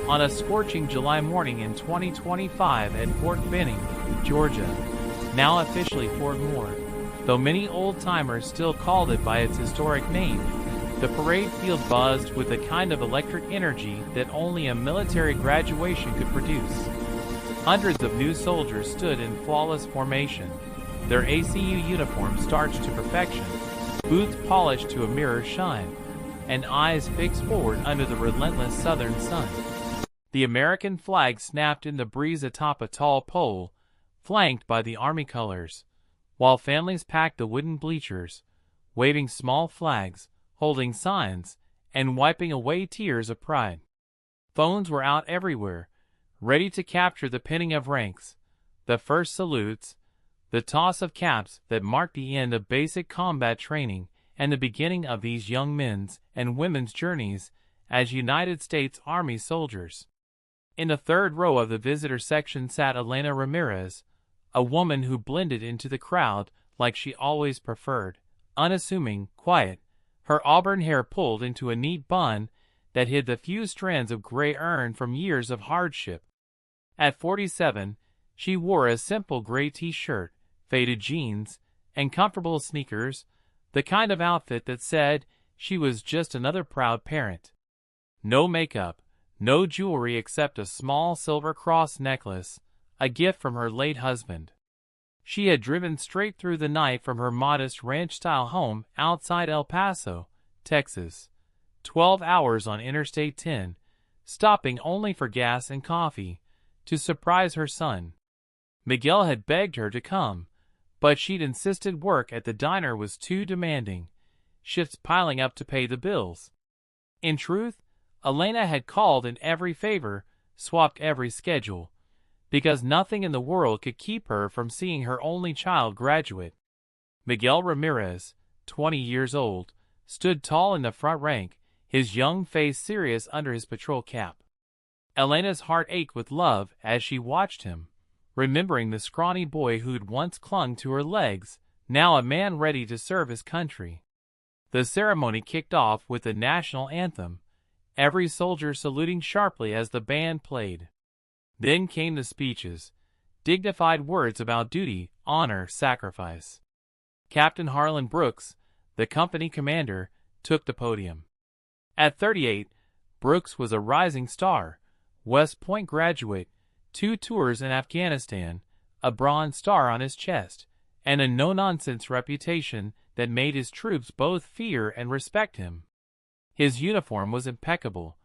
on a scorching July morning in 2025 at Fort Benning, Georgia, now officially Fort Moore. Though many old-timers still called it by its historic name, the parade field buzzed with a kind of electric energy that only a military graduation could produce. Hundreds of new soldiers stood in flawless formation, their ACU uniforms starched to perfection, boots polished to a mirror shine, and eyes fixed forward under the relentless southern sun. The American flag snapped in the breeze atop a tall pole, flanked by the Army colors, while families packed the wooden bleachers, waving small flags, holding signs, and wiping away tears of pride. Phones were out everywhere, ready to capture the pinning of ranks, the first salutes, the toss of caps that marked the end of basic combat training and the beginning of these young men's and women's journeys as United States Army soldiers. In the third row of the visitor section sat Elena Ramirez, a woman who blended into the crowd like she always preferred, unassuming, quiet, her auburn hair pulled into a neat bun that hid the few strands of gray earned from years of hardship. At 47, she wore a simple gray t-shirt, faded jeans, and comfortable sneakers, the kind of outfit that said she was just another proud parent. No makeup, no jewelry except a small silver cross necklace, a gift from her late husband. She had driven straight through the night from her modest ranch-style home outside El Paso, Texas, 12 hours on Interstate 10, stopping only for gas and coffee, to surprise her son. Miguel had begged her to come, but she'd insisted work at the diner was too demanding, shifts piling up to pay the bills. In truth, Elena had called in every favor, swapped every schedule, because nothing in the world could keep her from seeing her only child graduate. Miguel Ramirez, 20 years old, stood tall in the front rank, his young face serious under his patrol cap. Elena's heart ached with love as she watched him, remembering the scrawny boy who'd once clung to her legs, now a man ready to serve his country. The ceremony kicked off with the national anthem, every soldier saluting sharply as the band played. Then came the speeches, dignified words about duty, honor, sacrifice. Captain Harlan Brooks, the company commander, took the podium. At 38, Brooks was a rising star, West Point graduate, 2 tours in Afghanistan, a Bronze Star on his chest, and a no-nonsense reputation that made his troops both fear and respect him. His uniform was impeccable,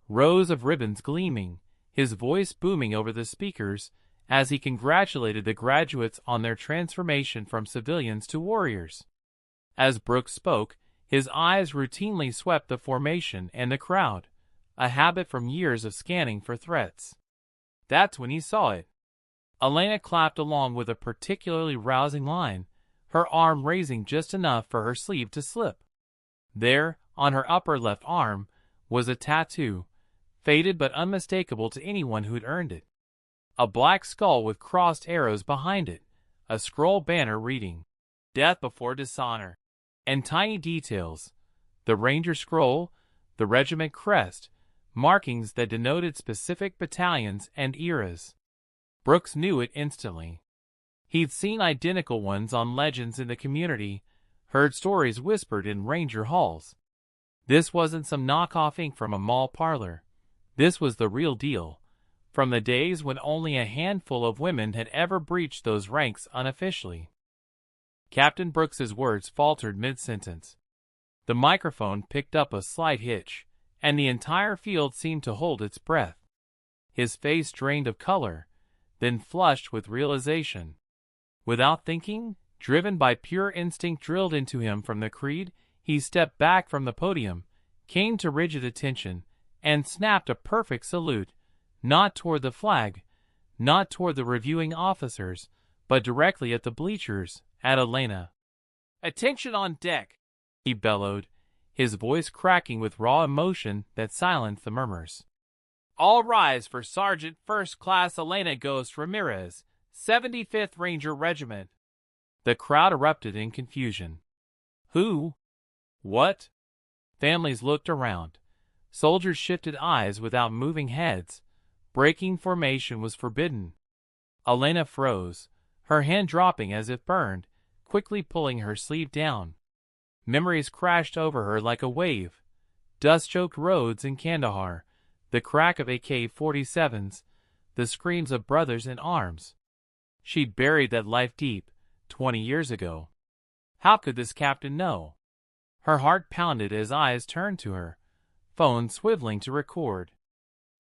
rows of ribbons gleaming, his voice booming over the speakers as he congratulated the graduates on their transformation from civilians to warriors. As Brooks spoke, his eyes routinely swept the formation and the crowd, a habit from years of scanning for threats. That's when he saw it. Elena clapped along with a particularly rousing line, her arm raising just enough for her sleeve to slip. There, on her upper left arm, was a tattoo, faded but unmistakable to anyone who'd earned it. A black skull with crossed arrows behind it, a scroll banner reading, "Death before dishonor," and tiny details, the Ranger scroll, the regiment crest, markings that denoted specific battalions and eras. Brooks knew it instantly. He'd seen identical ones on legends in the community, heard stories whispered in Ranger halls. This wasn't some knockoff ink from a mall parlor. This was the real deal, from the days when only a handful of women had ever breached those ranks unofficially. Captain Brooks's words faltered mid-sentence. The microphone picked up a slight hitch, and the entire field seemed to hold its breath. His face drained of color, then flushed with realization. Without thinking, driven by pure instinct drilled into him from the creed, he stepped back from the podium, came to rigid attention, and snapped a perfect salute, not toward the flag, not toward the reviewing officers, but directly at the bleachers, at Elena. "Attention on deck!" he bellowed, his voice cracking with raw emotion that silenced the murmurs. "All rise for Sergeant First Class Elena Ghost Ramirez, 75th Ranger Regiment." The crowd erupted in confusion. Who? What? Families looked around. Soldiers shifted eyes without moving heads. Breaking formation was forbidden. Elena froze, her hand dropping as if burned, quickly pulling her sleeve down. Memories crashed over her like a wave. Dust-choked roads in Kandahar, the crack of AK-47s, the screams of brothers in arms. She'd buried that life deep, 20 years ago. How could this captain know? Her heart pounded as eyes turned to her, phone swiveling to record.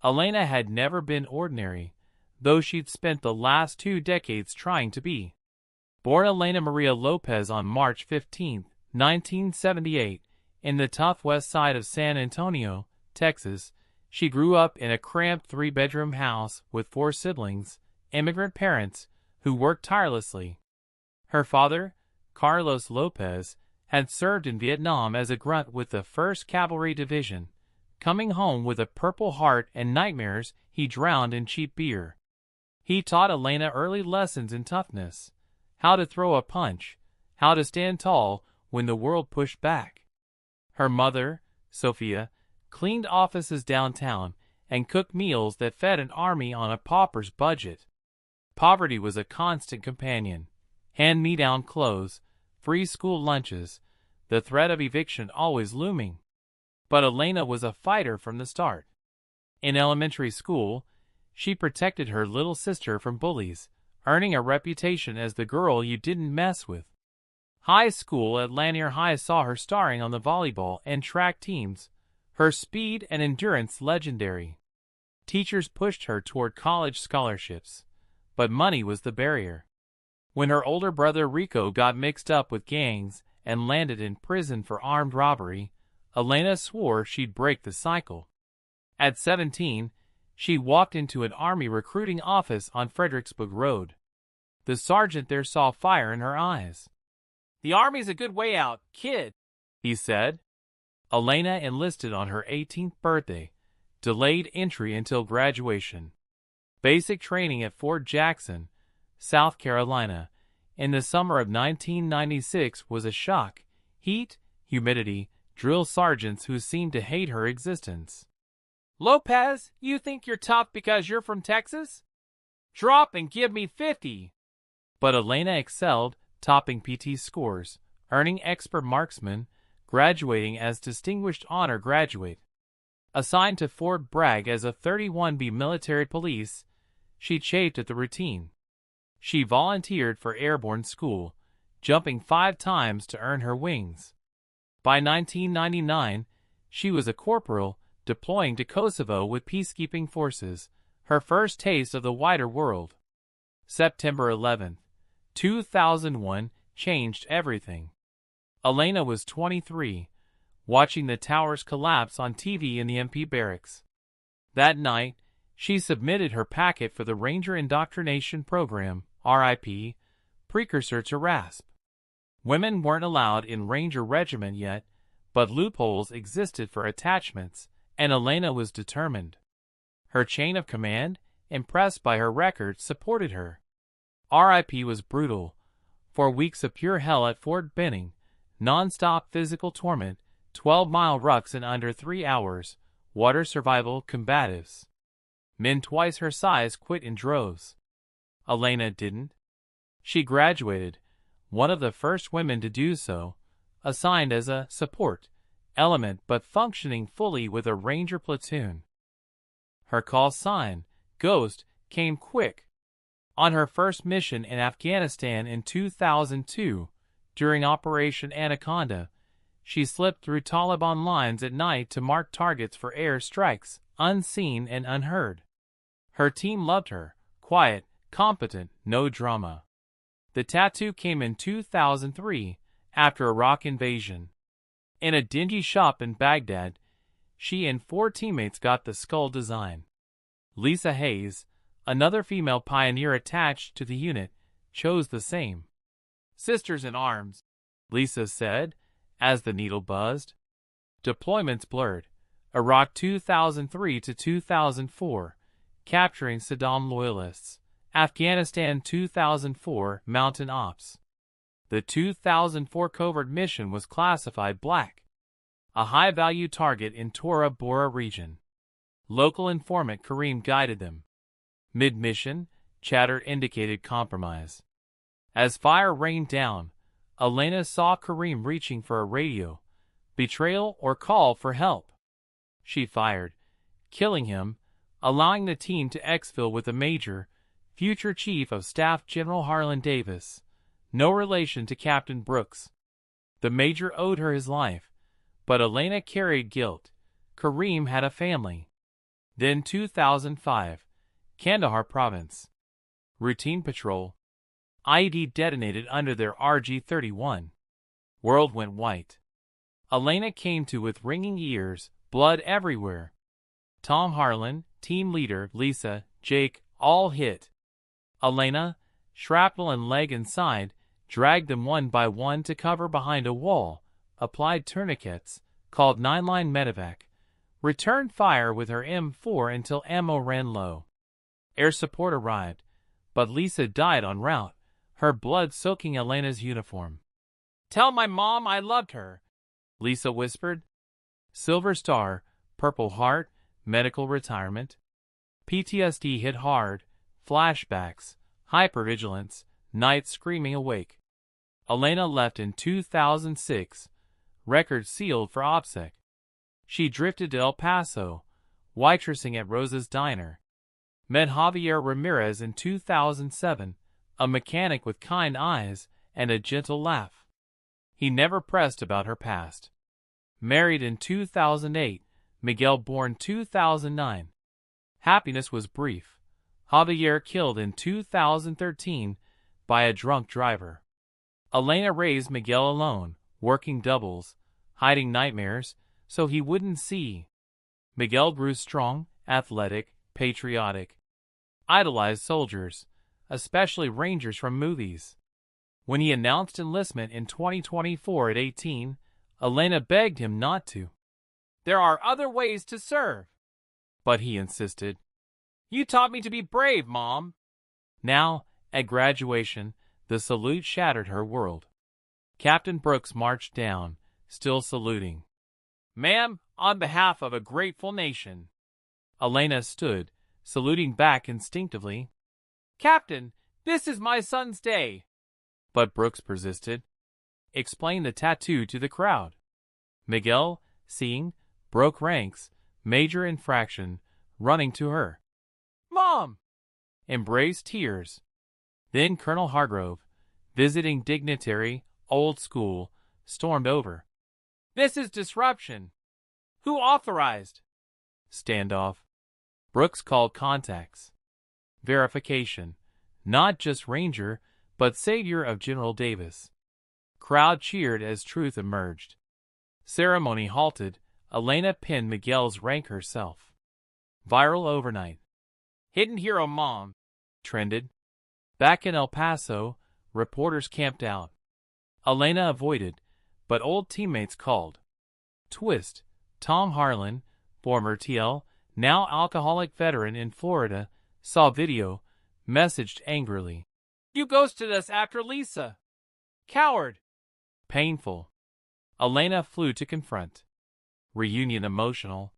Elena had never been ordinary, though she'd spent the last 2 decades trying to be. Born Elena Maria Lopez on March 15, 1978, in the tough west side of San Antonio, Texas, she grew up in a cramped 3-bedroom house with 4 siblings, immigrant parents, who worked tirelessly. Her father, Carlos Lopez, had served in Vietnam as a grunt with the 1st Cavalry Division. Coming home with a Purple Heart and nightmares, he drowned in cheap beer. He taught Elena early lessons in toughness, how to throw a punch, how to stand tall when the world pushed back. Her mother, Sophia, cleaned offices downtown and cooked meals that fed an army on a pauper's budget. Poverty was a constant companion. Hand-me-down clothes, free school lunches, the threat of eviction always looming. But Elena was a fighter from the start. In elementary school, she protected her little sister from bullies, earning a reputation as the girl you didn't mess with. High school at Lanier High saw her starring on the volleyball and track teams, her speed and endurance legendary. Teachers pushed her toward college scholarships, but money was the barrier. When her older brother Rico got mixed up with gangs and landed in prison for armed robbery, Elena swore she'd break the cycle. At 17, she walked into an army recruiting office on Fredericksburg Road. The sergeant there saw fire in her eyes. "The army's a good way out, kid," he said. Elena enlisted on her 18th birthday, delayed entry until graduation. Basic training at Fort Jackson, South Carolina, in the summer of 1996 was a shock. Heat, humidity, drill sergeants who seemed to hate her existence. "Lopez, you think you're tough because you're from Texas? Drop and give me 50. But Elena excelled, topping PT scores, earning expert marksman, graduating as Distinguished Honor Graduate. Assigned to Fort Bragg as a 31B military police, she chafed at the routine. She volunteered for airborne school, jumping 5 times to earn her wings. By 1999, she was a corporal, deploying to Kosovo with peacekeeping forces, her first taste of the wider world. September 11, 2001 changed everything. Elena was 23, watching the towers collapse on TV in the MP barracks. That night, she submitted her packet for the Ranger Indoctrination Program, RIP, precursor to RASP. Women weren't allowed in Ranger Regiment yet, but loopholes existed for attachments, and Elena was determined. Her chain of command, impressed by her record, supported her. RIP was brutal. 4 weeks of pure hell at Fort Benning, non-stop physical torment, 12-mile rucks in under 3 hours, water survival combatives. Men twice her size quit in droves. Elena didn't. She graduated, one of the first women to do so, assigned as a support element but functioning fully with a Ranger platoon. Her call sign, Ghost, came quick. On her first mission in Afghanistan in 2002, during Operation Anaconda, she slipped through Taliban lines at night to mark targets for air strikes, unseen and unheard. Her team loved her, quiet, competent, no drama. The tattoo came in 2003, after Iraq invasion. In a dingy shop in Baghdad, she and 4 teammates got the skull design. Lisa Hayes, another female pioneer attached to the unit, chose the same. "Sisters in arms," Lisa said, as the needle buzzed. Deployments blurred. Iraq 2003 to 2004, capturing Saddam loyalists. Afghanistan 2004, Mountain Ops. The 2004 covert mission was classified black. a high-value target in Tora Bora region. Local informant Kareem guided them. Mid-mission, chatter indicated compromise. As fire rained down, Elena saw Kareem reaching for a radio, betrayal or call for help. She fired, killing him, allowing the team to exfil with the major, future Chief of Staff General Harlan Davis, no relation to Captain Brooks. The major owed her his life, but Elena carried guilt. Kareem had a family. Then 2005, Kandahar Province. Routine patrol. IED detonated under their RG-31. World went white. Elena came to with ringing ears, blood everywhere. Tom Harlan, team leader, Lisa, Jake, all hit. Elena, shrapnel and leg and side, dragged them one by one to cover behind a wall, applied tourniquets, called 9-line medevac, returned fire with her M4 until ammo ran low. Air support arrived, but Lisa died en route, her blood soaking Elena's uniform. "Tell my mom I loved her," Lisa whispered. Silver Star, Purple Heart, medical retirement. PTSD hit hard, flashbacks, hypervigilance, nights screaming awake. Elena left in 2006, record sealed for OPSEC. She drifted to El Paso, waitressing at Rosa's Diner. Met Javier Ramirez in 2007, a mechanic with kind eyes and a gentle laugh. He never pressed about her past. Married in 2008, Miguel born 2009. Happiness was brief. Javier killed in 2013 by a drunk driver. Elena raised Miguel alone, working doubles, hiding nightmares, so he wouldn't see. Miguel grew strong, athletic, patriotic. Idolized soldiers, especially Rangers from movies. When he announced enlistment in 2024 at 18, Elena begged him not to. "There are other ways to serve." But he insisted. "You taught me to be brave, Mom." Now, at graduation, the salute shattered her world. Captain Brooks marched down, still saluting. "Ma'am, on behalf of a grateful nation." Elena stood, saluting back instinctively. "Captain, this is my son's day." But Brooks persisted. Explained the tattoo to the crowd. Miguel, seeing, broke ranks, major infraction, running to her. "Mom!" Embraced tears. Then Colonel Hargrove, visiting dignitary, old school, stormed over. "This is disruption. Who authorized?" Standoff. Brooks called contacts. Verification. Not just Ranger, but savior of General Davis. Crowd cheered as truth emerged. Ceremony halted. Elena pinned Miguel's rank herself. Viral overnight. "Hidden hero Mom" trended. Back in El Paso, reporters camped out. Elena avoided, but old teammates called. Twist. Tom Harlan, former TL, now alcoholic veteran in Florida, saw video, messaged angrily. "You ghosted us after Lisa. Coward." Painful. Elena flew to confront. Reunion emotional.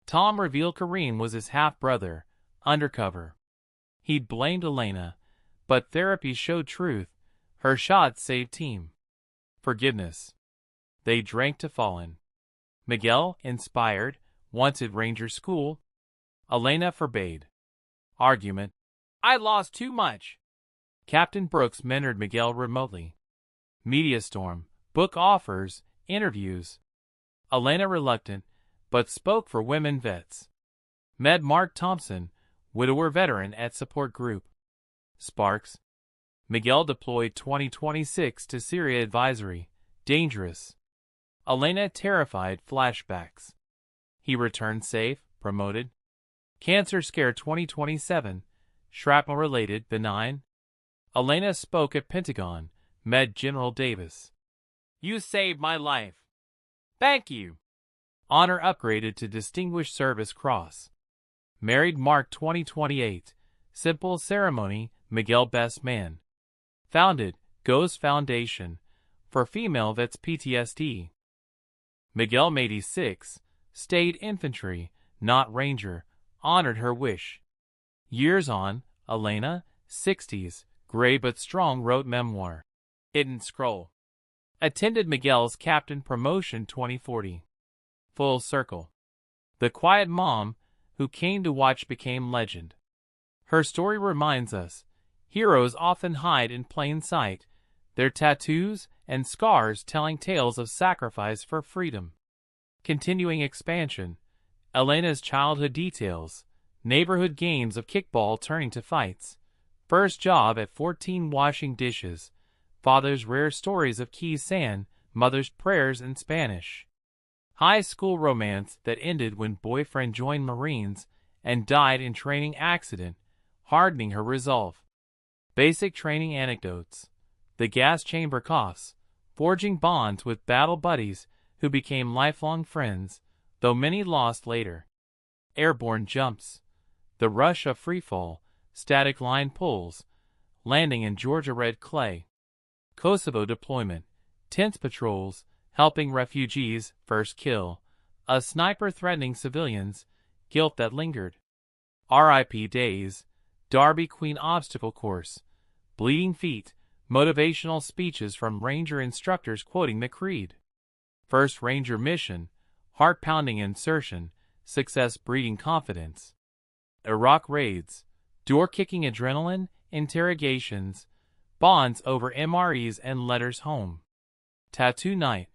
Tom revealed Kareem was his half-brother, undercover. He'd blamed Elena, but therapy showed truth. Her shots saved team. Forgiveness. They drank to Fallen. Miguel, inspired, wanted Ranger school. Elena forbade. Argument. "I lost too much." Captain Brooks mentored Miguel remotely. Media storm, book offers, interviews. Elena reluctant, but spoke for women vets. Met Mark Thompson, widower veteran at support group. Sparks. Miguel deployed 2026 to Syria advisory. Dangerous. Elena terrified flashbacks. He returned safe, promoted. Cancer scare 2027. Shrapnel related, benign. Elena spoke at Pentagon, met General Davis. "You saved my life." "Thank you." Honor upgraded to Distinguished Service Cross. Married Mark 2028. Simple ceremony, Miguel best man. Founded Ghost Foundation for female vets PTSD. Miguel, 86, stayed infantry, not ranger, honored her wish. Years on, Elena, 60s, gray but strong, wrote memoir, Hidden Scroll. Attended Miguel's captain promotion 2040. Full circle. The quiet mom who came to watch became legend. Her story reminds us, heroes often hide in plain sight, their tattoos and scars telling tales of sacrifice for freedom. Continuing expansion, Elena's childhood details, neighborhood games of kickball turning to fights, first job at 14 washing dishes, father's rare stories of key sand, mother's prayers in Spanish. High school romance that ended when boyfriend joined Marines and died in training accident, hardening her resolve. Basic training anecdotes. The gas chamber coughs, forging bonds with battle buddies who became lifelong friends, though many lost later. Airborne jumps. The rush of freefall, static line pulls, landing in Georgia red clay. Kosovo deployment, tense patrols, helping refugees, first kill, a sniper threatening civilians, guilt that lingered. RIP days, Derby Queen obstacle course, bleeding feet, motivational speeches from Ranger instructors quoting the creed. First Ranger mission, heart-pounding insertion, success breeding confidence. Iraq raids, door-kicking adrenaline, interrogations, bonds over MREs and letters home. Tattoo night,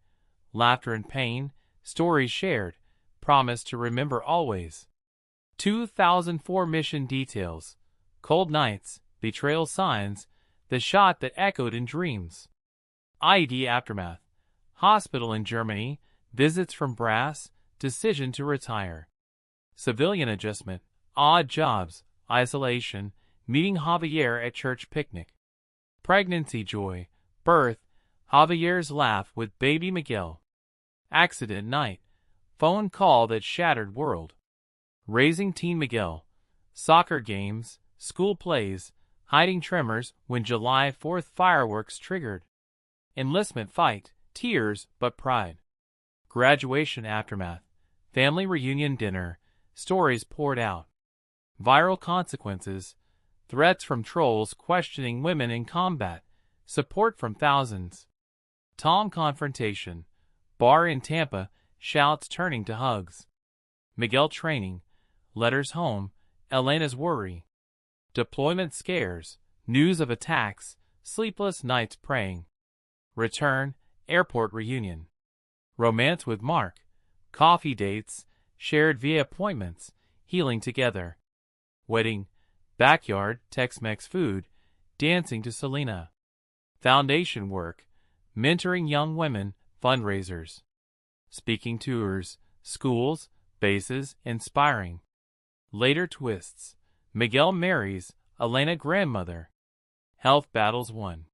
laughter and pain, stories shared, promise to remember always. 2004 mission details, cold nights, betrayal signs, the shot that echoed in dreams. IED aftermath, hospital in Germany, visits from brass, decision to retire. Civilian adjustment, odd jobs, isolation, meeting Javier at church picnic. Pregnancy joy, birth, Javier's laugh with baby Miguel. Accident night, phone call that shattered world. Raising teen Miguel, soccer games, school plays, hiding tremors when July 4th fireworks triggered. Enlistment fight, tears but pride. Graduation aftermath, family reunion dinner, stories poured out. Viral consequences, threats from trolls questioning women in combat, support from thousands. Tom confrontation, bar in Tampa, shouts turning to hugs. Miguel training, letters home, Elena's worry. Deployment scares, news of attacks, sleepless nights praying. Return, airport reunion. Romance with Mark, coffee dates, shared via appointments, healing together. Wedding, backyard, Tex-Mex food, dancing to Selena. Foundation work, mentoring young women, fundraisers. Speaking tours, schools, bases, inspiring. Later twists, Miguel marries, Elena grandmother. Health battles won.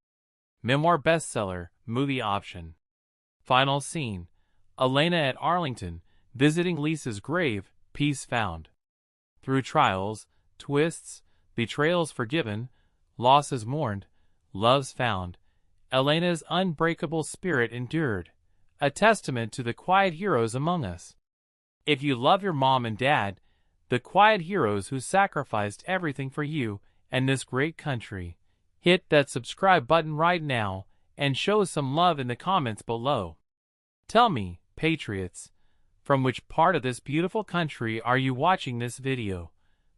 Memoir bestseller, movie option. Final scene, Elena at Arlington, visiting Lisa's grave, peace found. Through trials, twists, betrayals forgiven, losses mourned, loves found, Elena's unbreakable spirit endured, a testament to the quiet heroes among us. If you love your mom and dad, the quiet heroes who sacrificed everything for you and this great country, hit that subscribe button right now and show some love in the comments below. Tell me, patriots, from which part of this beautiful country are you watching this video?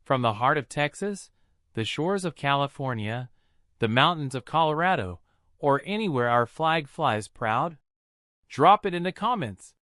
From the heart of Texas, the shores of California, the mountains of Colorado, or anywhere our flag flies proud? Drop it in the comments.